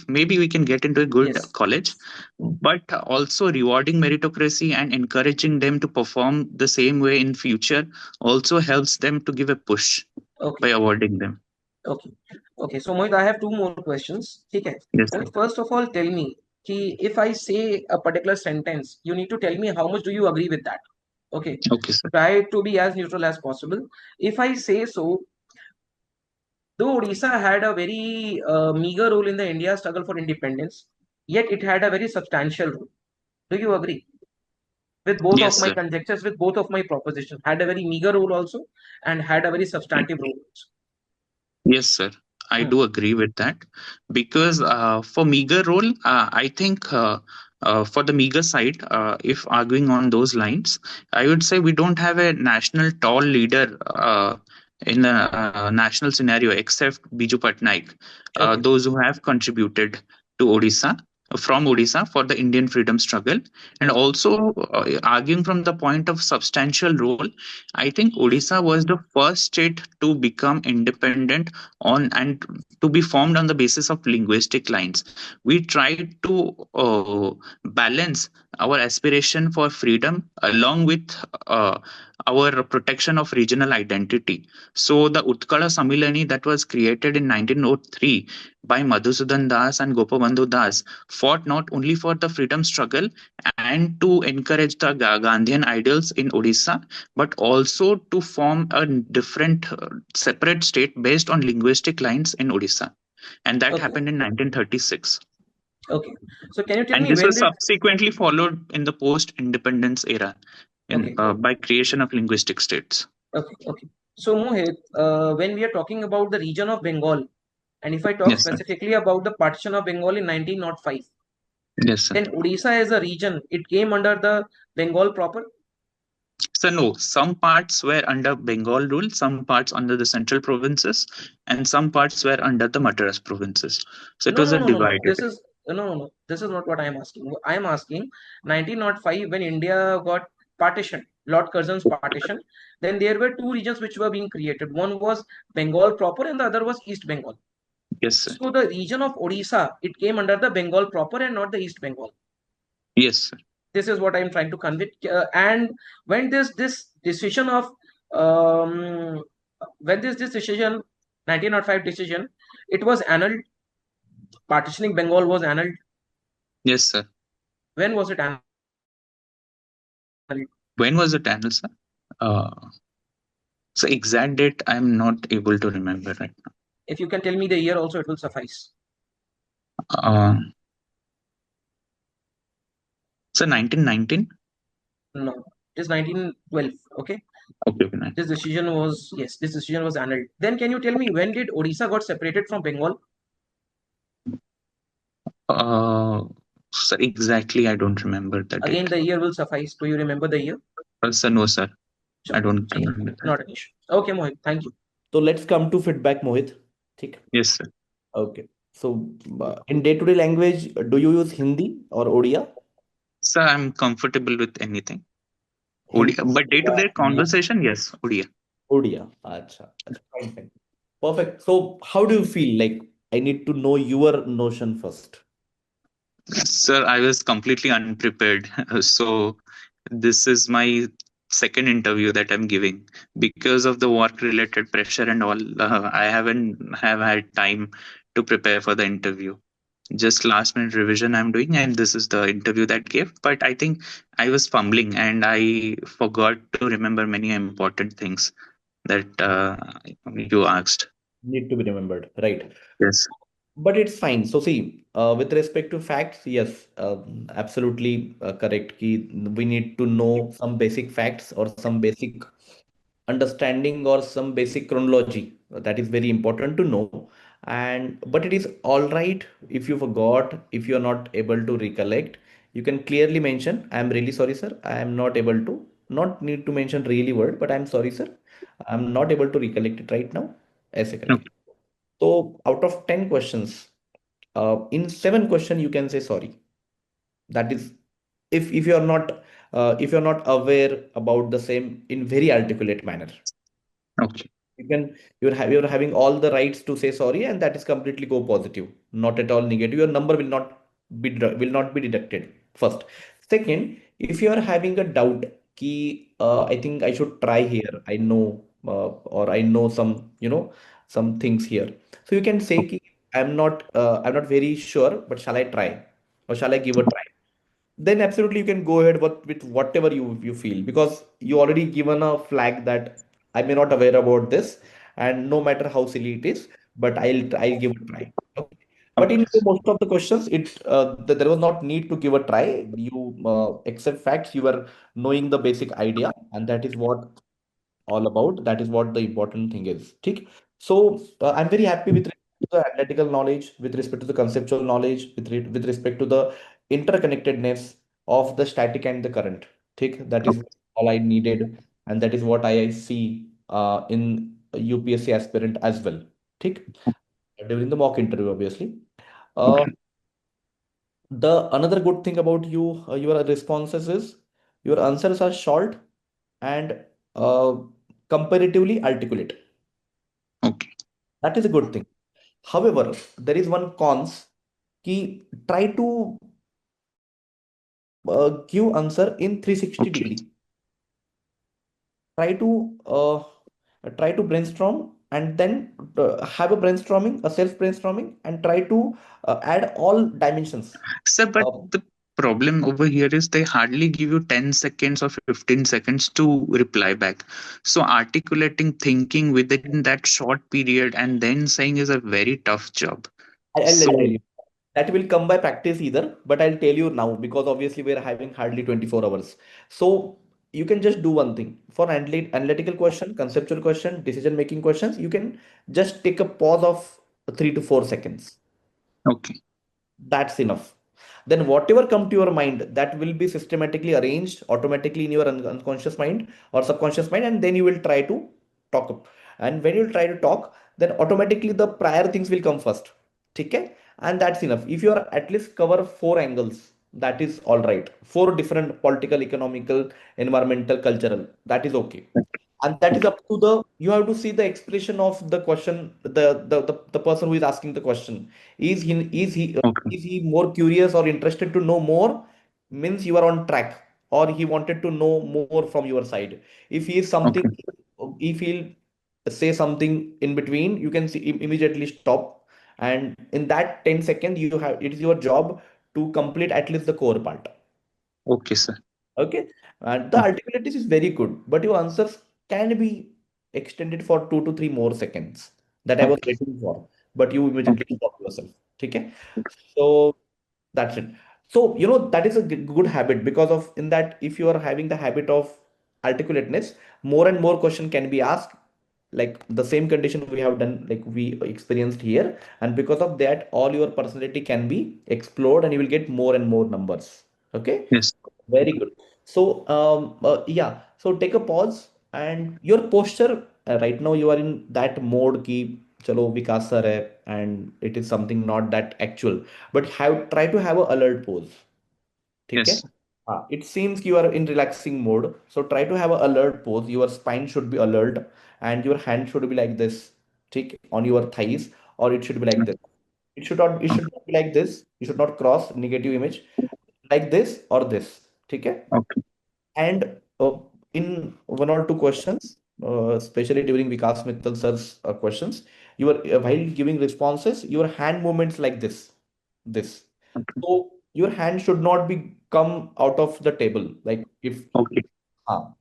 Maybe we can get into a good college, Yes. but also rewarding meritocracy and encouraging them to perform the same way in future also helps them to give a push by Okay. awarding them. Okay. Okay. So Mohit, I have two more questions. Okay. Yes, sir. Mohit, first of all, tell me if I say a particular sentence, you need to tell me how much do you agree with that. Okay. Okay, sir. Try to be as neutral as possible. If I say so, though Odisha had a very meager role in the India struggle for independence, yet it had a very substantial role. Do you agree? With both of Yes, my sir. conjectures, with both of my propositions, had a very meager role also and had a very substantive role also. Yes, sir. I Hmm. do agree with that because for meager role, I think for the meager side, if arguing on those lines, I would say we don't have a national tall leader in the national scenario except Biju Patnaik, Okay. those who have contributed to Odisha. From Odisha for the Indian freedom struggle, and Hmm. also arguing from the point of substantial role, I think Odisha was the first state to become independent on and to be formed on the basis of linguistic lines. We tried to balance our aspiration for freedom along with our protection of regional identity. So the Utkala Samilani that was created in 1903 by Madhusudan Das and Gopabandhu Das fought not only for the freedom struggle and to encourage the Gandhian ideals in Odisha, but also to form a different separate state based on linguistic lines in Odisha. And that Okay. happened in 1936. Okay. So can you tell And me this when was did subsequently followed in the post independence era. Okay. by creation of linguistic states. Okay. So Mohit, when we are talking about the region of Bengal, and if I talk Yes, sir. specifically about the partition of Bengal in 1905, Yes, sir. then Odisha as a region, it came under the Bengal proper. So no, some parts were under Bengal rule, some parts under the central provinces, and some parts were under the Madras provinces. So it No, was no, a no, no, no. divided. This is no. This is not what I am asking. I am asking 1905 when India got partition, Lord Curzon's partition. Then there were two regions which were being created. One was Bengal proper, and the other was East Bengal. Yes, sir. So the region of Odisha, it came under the Bengal proper and not the East Bengal. Yes, sir. This is what I am trying to convey. And when this decision of when this decision 1905 decision, it was annulled. Partitioning Bengal was annulled. Yes, sir. When was it annulled? When was it annulled, sir? So exact date I'm not able to remember right now. If you can tell me the year also, it will suffice. So 1919? No, it is 1912. Okay. Okay, nice. This decision was annulled. Then can you tell me when did Odisha got separated from Bengal? Sir, exactly I don't remember the Again, date. the year will suffice. Do you remember the year? Sir, no, sir. Sure. I don't remember that. Not an issue. Okay, Mohit. Thank you. So let's come to feedback, Mohit. ठीक? Yes, sir. Okay. So in day-to-day language, do you use Hindi or Odia? Sir, I'm comfortable with anything. Hindi, Odia. But day-to-day Odia, conversation, yes, Odia. Odia. Acha. Fine, fine. Perfect. So how do you feel? Like, I need to know your notion first. Sir, I was completely unprepared. So this is my second interview that I'm giving. Because of the work-related pressure and all, I haven't have had time to prepare for the interview. Just last minute revision I'm doing, and this is the interview that gave. But I think I was fumbling and I forgot to remember many important things that you asked. Need to be remembered, right? Yes. But it's fine. So see, with respect to facts, yes, absolutely correct. Ki we need to know some basic facts or some basic understanding or some basic chronology. That is very important to know. And but it is all right if you forgot, if you are not able to recollect, you can clearly mention, I'm really sorry, sir. I am not able to, not need to mention really word, but I'm sorry, sir. I'm not able to recollect it right now. ऐसे Okay. करके. So out of 10 questions, in 7 question you can say sorry. That is if you are not if you're not aware about the same in very articulate manner. Okay. You can you're having all the rights to say sorry, and that is completely go positive, not at all negative. Your number will not be deducted. First, second, if you are having a doubt, key I think I should try here. I know or I know some some things here. So you can say ki, I'm not very sure, but shall I try or shall I give a try? Then absolutely you can go ahead with whatever you feel, because you already given a flag that I may not aware about this, and no matter how silly it is, but I'll give it a try. Okay. But in Okay. most of the questions, there was not need to give a try. You accept facts. You are knowing the basic idea, and that is what all about. That is what the important thing is. ठीक? So I'm very happy with respect to the analytical knowledge, with respect to the conceptual knowledge, with respect to the interconnectedness of the static and the current. ठीक? That is all I needed, and that is what I see in UPSC aspirant as well. ठीक? During the mock interview, obviously. Uh, Okay. the another good thing about you, your responses is your answers are short and comparatively articulate. Okay. That is a good thing. However, there is one cons ki try to give answer in 360 Okay. degree. Try to brainstorm and then have a brainstorming, a self brainstorming, and try to add all dimensions. Sir, but Uh, the problem over here is they hardly give you 10 seconds or 15 seconds to reply back. So articulating thinking within that short period and then saying is a very tough job. I'll So tell you. That will come by practice either, but I'll tell you now because obviously we're having hardly 24 hours. So you can just do one thing. For analytical question, conceptual question, decision making questions, you can just take a pause of 3 to 4 seconds. Okay. That's enough. Then whatever come to your mind, that will be systematically arranged automatically in your unconscious mind or subconscious mind, and then you will try to talk up. And when you try to talk, then automatically the prior things will come first. Okay? And that's enough. If you are at least cover 4 angles, that is all right. 4 different political, economical, environmental, cultural, that is okay. And that is Okay. up to the, you have to see the expression of the question, the person who is asking the question. Is he is he Okay. is he more curious or interested to know more? Means you are on track, or he wanted to know more from your side. If he is something, Okay. if he'll say something in between, you can see immediately stop. And in that 10 seconds, you have, it is your job to complete at least the core part. Okay, sir. Okay. And the Okay. alternatives is very good, but your answers can be extended for 2 to 3 more seconds that I was Okay. waiting for, but you immediately Okay. stop yourself. Okay. So that's it. So, that is a good habit, because of in that, if you are having the habit of articulateness, more and more question can be asked, like the same condition we have done, like we experienced here. And because of that, all your personality can be explored and you will get more and more numbers. Okay. Yes. Very good. So, yeah. So take a pause, and your posture, right now you are in that mode ki chalo vikas sir hai, and it is something not that actual, but try to have a alert pose. ठीक है? Yes. It seems you are in relaxing mode. So try to have a alert pose. Your spine should be alert, and your hand should be like this, ठीक, on your thighs, or it should be like this. It should not be like this. You should not cross negative image like this or this. ठीक है? Okay. And in one or two questions, especially during Vikas Mittal sir's questions, while giving responses, your hand movements like this. Okay. So your hand should not be come out of the table. Like if Okay.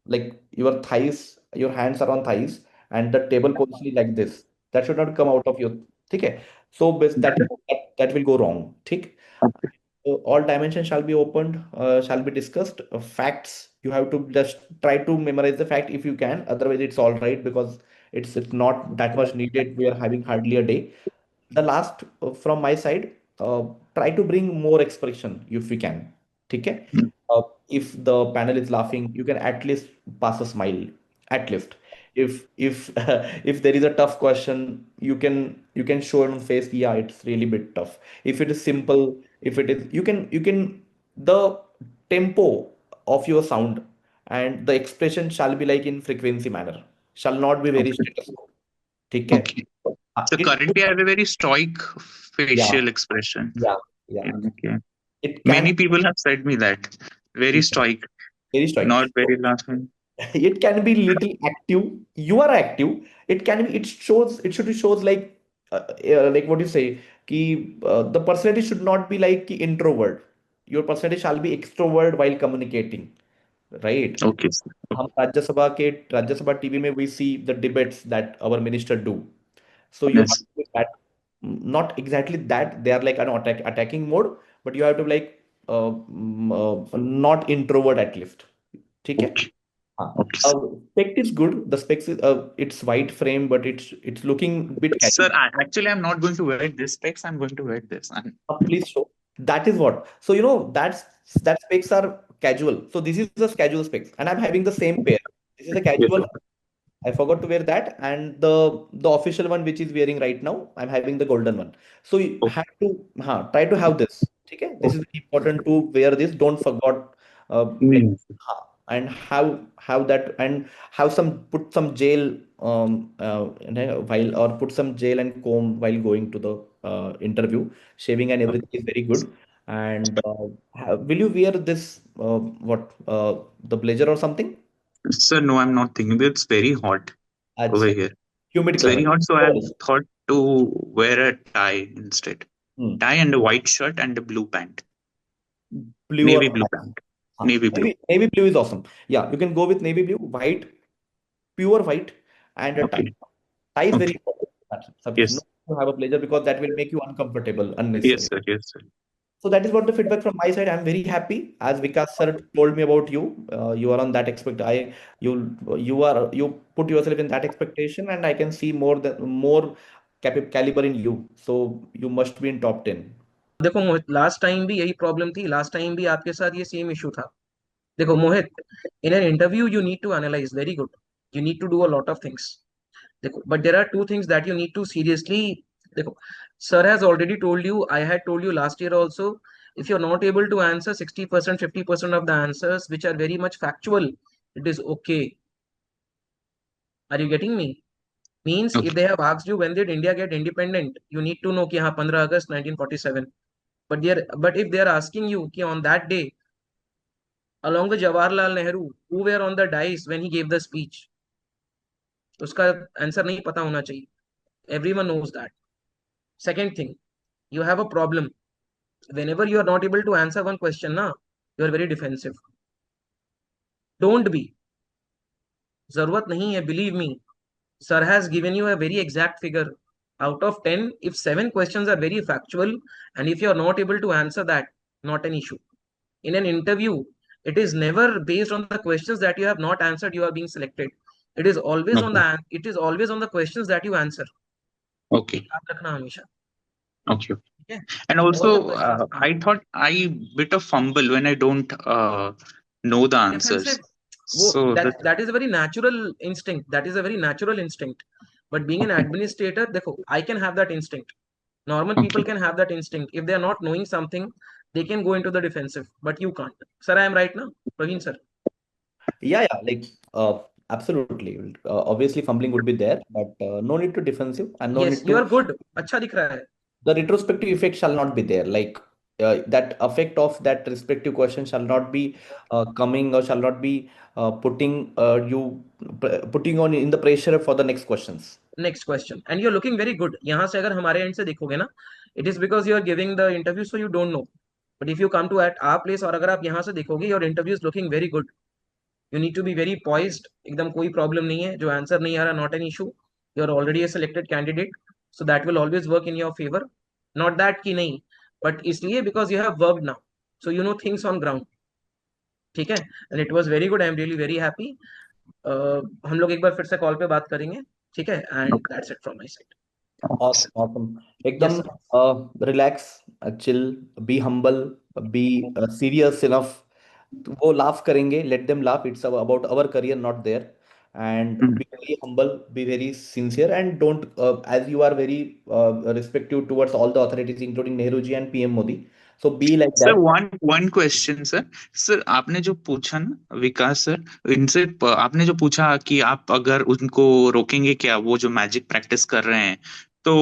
like your thighs, your hands are on thighs, and the table position is like this. That should not come out of your. Okay. So that will go wrong. ठीक? Okay. So all dimensions shall be opened, shall be discussed. Facts, you have to just try to memorize the fact if you can. Otherwise, it's all right, because it's not that much needed. We are having hardly a day. The last from my side, try to bring more expression if we can. Okay? Mm. If the panel is laughing, you can at least pass a smile. At least, if if there is a tough question, you can show it on face. Yeah, it's really bit tough. If it is simple, if it is, you can the tempo of your sound and the expression shall be like in frequency manner. Shall not be very Okay. status quo. Okay? Okay. So It currently I have a very stoic yeah. facial expression. Yeah, yeah. Okay. It can Many people have said me that. Very be stoic, very strong. not very laughing. It can be little active. You are active. It can be. It shows. It should shows like what you say. Ki the personality should not be like ki introvert. Your personality shall be extrovert while communicating, right? Okay, sir. हम Rajya Sabha TV में we see the debates that our minister do. So you have Yes. to be that, not exactly that they are like an attacking mode, but you have to be like not introvert at least. ठीक है? Okay. हाँ. Okay, sir. Spec is good. The specs is it's white frame, but it's looking bit Sir, catchy. actually, I'm not going to wear this specs. I'm going to wear this. Please show. That is what. So that specs are casual. So this is the casual specs, and I'm having the same pair. This is a Yes, casual. sir. I forgot to wear that, and the official one which is wearing right now, I'm having the golden one. So you Okay. have to try to have this. Okay, this is important to wear this. Don't forget, like Mm. and have that, and have some, put some gel while, or put some gel and comb while going to the interview. Shaving and everything is very good. And will you wear this the blazer or something? Sir, no, I'm not thinking. It's very hot over Acha. here. Humid It's very climate. hot, so I thought to wear a tie instead. Hmm. Tie and a white shirt and a blue pant. Blue or Navy blue black? pant. Navy blue. Navy blue is awesome. Yeah, you can go with navy blue, white, pure white, and a tie. Okay. Tie is very Okay. important. That's sufficient. Yes. Not to have a blazer, because that will make you uncomfortable Yes, unnecessarily. sir. Yes, sir. So that is what the feedback from my side. I'm very happy. As Vikas sir told me about you, you are on that you put yourself in that expectation, and I can see more caliber in you. So you must be in top 10. देखो मोहित, last time भी यही problem थी, last time भी आपके साथ ये same issue था. देखो मोहित, in an interview you need to analyze very good, you need to do a lot of things. देखो, but there are two things that you need to seriously. देखो, sir has already told you, I had told you last year also, if you're not able to answer 60%, 50% of the answers which are very much factual, it is okay. Are you getting me? Means if Okay. they have asked you when did India get independent, you need to know कि हाँ 15 August 1947. But if they are asking you कि on that day, along with Jawaharlal Nehru, who were on the dais when he gave the speech, उसका answer नहीं पता होना चाहिए. Everyone knows that. Second thing, you have a problem. Whenever you are not able to answer one question, na, you are very defensive. Don't be. जरूरत नहीं है, believe me. Sir has given you a very exact figure. Out of 10, if 7 questions are very factual, and if you are not able to answer that, not an issue. In an interview, it is never based on the questions that you have not answered, you are being selected. It is always on Okay. the questions that you answer. Okay. याद रखना हमेशा. Okay. ठीक है? And All the also, questions. I thought I bit of fumble when I don't know the answers. Defensive. So That is a very natural instinct. That is a very natural instinct. But being an okay. administrator, देखो, I can have that instinct. Normal people Okay. can have that instinct. If they are not knowing something, they can go into the defensive. But you can't. Sir, I am right now? Praveen sir. Yeah, like absolutely. Obviously, fumbling would be there, but no need to defensive and no Yes, need you to. are good. अच्छा दिख रहा है. The retrospective effect shall not be there. Like that effect of that respective question shall not be coming or shall not be putting on in the pressure for the next questions. Next question. And you're looking very good. यहाँ से अगर हमारे end से देखोगे ना, it is because you are giving the interview, so you don't know. But if you come to at our place और अगर आप यहाँ से देखोगे, your interview is looking very good. You need to be very poised. एकदम कोई problem नहीं है. जो answer नहीं आ रहा, not an issue. You are already a selected candidate, so that will always work in your favor. Not that कि नहीं, but इसलिए because you have worked now, so you know things on ground. ठीक है? And it was very good. I am really very happy. हम लोग एक बार फिर से कॉल पे बात करेंगे. ठीक है? And that's it from my side. Awesome, awesome. Yes, एकदम sir. relax, chill, be humble, be serious enough. वो laugh करेंगे, let them laugh. It's about our career, not there. And Mm. be very humble, be very sincere, and don't, as you are very respectful towards all the authorities, including Nehru ji and PM Modi. So be like sir that. One question sir आपने जो पूछा ना विकास sir इनसे आपने जो पूछा कि आप अगर उनको रोकेंगे क्या वो जो मैजिक प्रैक्टिस कर रहे हैं तो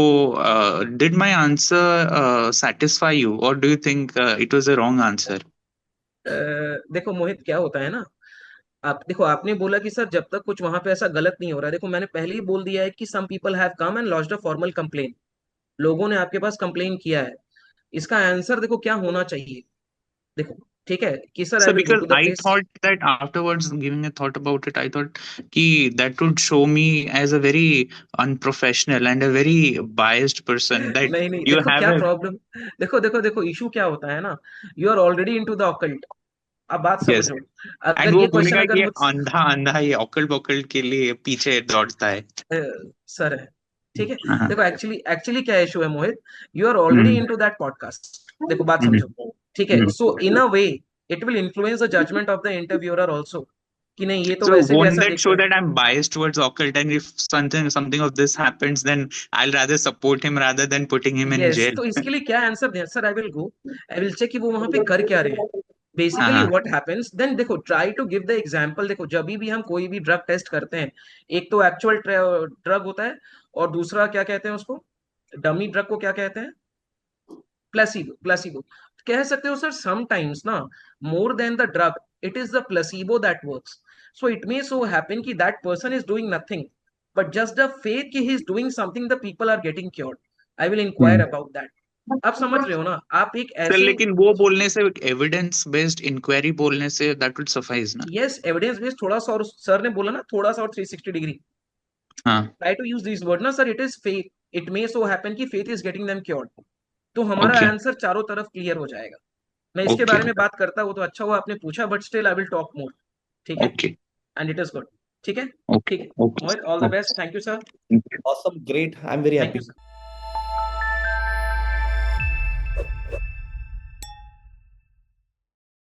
did my answer satisfy you और do you think it was a wrong answer? देखो मोहित, क्या होता है ना, आप देखो, आपने बोला कि सर जब तक कुछ वहां पे ऐसा गलत नहीं हो रहा है. देखो, मैंने पहले ही बोल दिया है कि some people have come and lodged a formal complain. लोगों ने आपके पास कंप्लेन किया है. इसका आंसर देखो क्या होना चाहिए. देखो, ठीक है कि sir I So will go because to the I place. thought that afterwards giving a thought about it, I thought कि that would show me as a very unprofessional and a very biased person that नहीं नहीं, you देखो have क्या a problem. देखो issue क्या होता है ना, you are already into the occult. अब बात yes समझो. and अगर वो ये क्वेश्चन बोलेगा अगर कि ये मुझ अंधा अंधा ये ऑकल्ट बॉकल्ट के लिए पीछे दौड़ता है. सर है, ठीक है. हाँ. देखो एक्चुअली क्या इशू है Mohit, you are already hmm, into that podcast. देखो बात हम्म, समझो. ठीक है, hmm. So in a way it will influence the judgement of the interviewer also, कि नहीं ये तो So वैसे भी won't ऐसा that देखते show हैं. that I'm biased towards occult and if something of this happens then I'll rather support him rather than putting him in yes, jail? तो इसके लिए क्या आंसर दें सर? आई विल चेक कि वो वहां पे कर क्या रहे हैं. बेसिकली हाँ. व्हाट हैपेंस देन, देखो try to give the example. देखो जब भी हम कोई भी ड्रग टेस्ट करते हैं, एक तो एक्चुअल ड्रग होता है, और दूसरा क्या कहते हैं उसको, डमी ड्रग को क्या कहते हैं, प्लेसिबो. कह सकते हो सर, समटाइम्स ना, more than the drug, it is the placebo that works. So it may so happen कि that person is doing nothing, but just the faith कि he is doing something, the people are getting cured. I will enquire hmm. About that. आप समझ रहे हो ना, आप एक sir ऐसे. लेकिन वो बोलने से एविडेंस बेस्ड इंक्वायरी बोलने से दैट वुड सफाइज ना. यस, एविडेंस बेस्ड थोड़ा सा, और सर ने बोला ना थोड़ा सा, और 360 डिग्री. हाँ. Try to use this word ना sir, it is faith. It may so happen कि faith is getting them cured. तो हमारा Okay. आंसर चारों तरफ क्लियर हो जाएगा। मैं इसके Okay. बारे में बात करता हूँ तो अच्छा हुआ आपने पूछा, but still I will talk more. ठीक है, Okay. And it is good. ठीक है, Okay. ठीक है Okay. Mohit, all the Okay. Best. Thank you sir. Thank you. Awesome, great. I'm very thank happy. You sir.